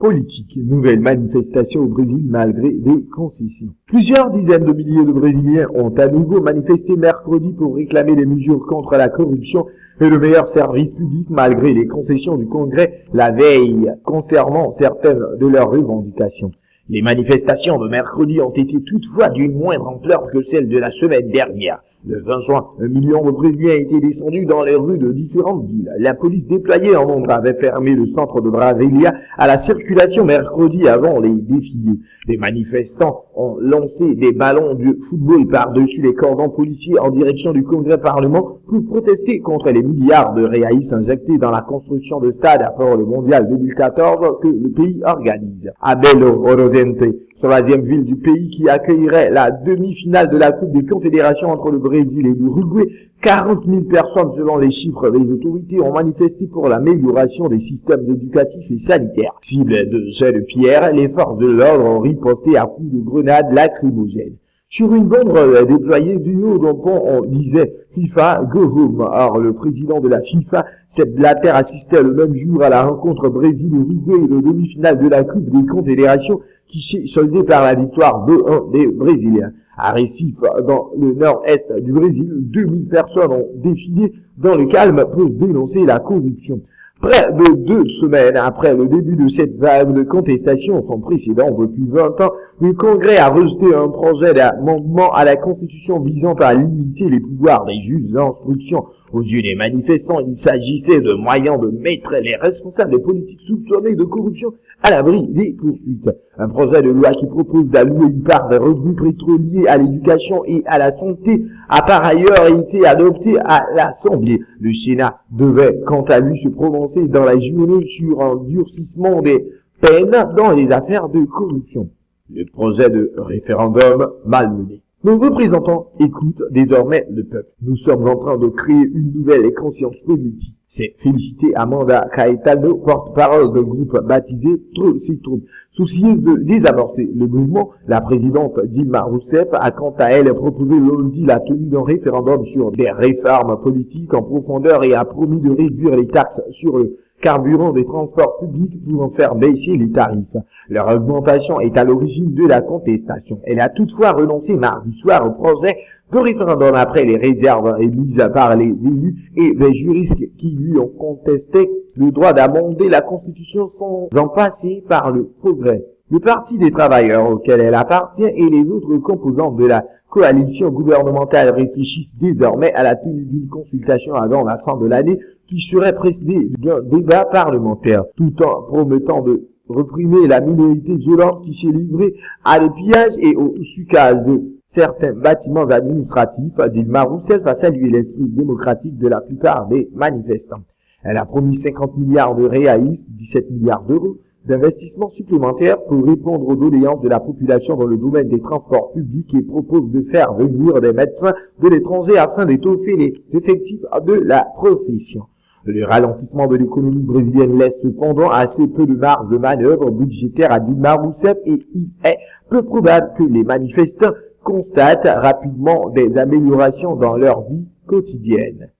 politique. Nouvelle manifestation au Brésil malgré des concessions. Plusieurs dizaines de milliers de Brésiliens ont à nouveau manifesté mercredi pour réclamer des mesures contre la corruption et le meilleur service public malgré les concessions du Congrès la veille concernant certaines de leurs revendications. Les manifestations de mercredi ont été toutefois d'une moindre ampleur que celles de la semaine dernière. Le 20 juin, 1 million de Brésiliens étaient descendus dans les rues de différentes villes. La police déployée en nombre avait fermé le centre de Brasilia à la circulation mercredi avant les défilés. Les manifestants ont lancé des ballons de football par-dessus les cordons policiers en direction du Congrès-Parlement pour protester contre les milliards de réaïs injectés dans la construction de stades après le Mondial 2014 que le pays organise. À Belo Horizonte, troisième ville du pays qui accueillerait la demi-finale de la Coupe des Confédérations entre le Brésil et l'Uruguay, 40 000 personnes selon les chiffres des autorités ont manifesté pour l'amélioration des systèmes éducatifs et sanitaires. Cible de jets de pierre, les forces de l'ordre ont riposté à coups de grenades lacrymogènes. Sur une bombe déployée du haut d'un pont, on disait FIFA go home. Or, le président de la FIFA, Sepp Blatter, assistait le même jour à la rencontre Brésil-Uruguay et le demi-finale de la Coupe des Confédérations qui s'est soldée par la victoire 2-1 des Brésiliens. À Recife, dans le nord-est du Brésil, 2000 personnes ont défilé dans le calme pour dénoncer la corruption. Près de 2 semaines après le début de cette vague de contestation sans précédent depuis 20 ans, le Congrès a rejeté un projet d'amendement à la Constitution visant à limiter les pouvoirs des juges d'instruction. Aux yeux des manifestants, il s'agissait de moyens de mettre les responsables politiques soupçonnés de corruption à l'abri des poursuites. Un projet de loi qui propose d'allouer une part des revenus pétroliers à l'éducation et à la santé a par ailleurs été adopté à l'Assemblée. Le Sénat devait quant à lui se prononcer dans la journée sur un durcissement des peines dans les affaires de corruption. Le projet de référendum malmené. Nos représentants écoutent désormais le peuple. Nous sommes en train de créer une nouvelle conscience politique. C'est félicité Amanda Caetano, porte-parole d'un groupe baptisé Trocitrum. Soucieuse de désamorcer le mouvement, la présidente Dilma Rousseff a quant à elle proposé lundi la tenue d'un référendum sur des réformes politiques en profondeur et a promis de réduire les taxes sur le carburant des transports publics pour en faire baisser les tarifs. Leur augmentation est à l'origine de la contestation. Elle a toutefois renoncé mardi soir au projet de référendum après les réserves émises par les élus et les juristes qui lui ont contesté le droit d'amender la Constitution sans en passer par le progrès. Le Parti des travailleurs auquel elle appartient et les autres composantes de la coalition gouvernementale réfléchissent désormais à la tenue d'une consultation avant la fin de l'année qui serait précédée d'un débat parlementaire, tout en promettant de réprimer la minorité violente qui s'est livrée à des pillages et au sucage de certains bâtiments administratifs. Dilma Rousseff a salué l'esprit démocratique de la plupart des manifestants. Elle a promis 50 milliards de réaïs, 17 milliards d'euros, d'investissements supplémentaires pour répondre aux doléances de la population dans le domaine des transports publics et propose de faire venir des médecins de l'étranger afin d'étoffer les effectifs de la profession. Le ralentissement de l'économie brésilienne laisse cependant assez peu de marge de manœuvre budgétaire à Dilma Rousseff et il est peu probable que les manifestants constatent rapidement des améliorations dans leur vie quotidienne.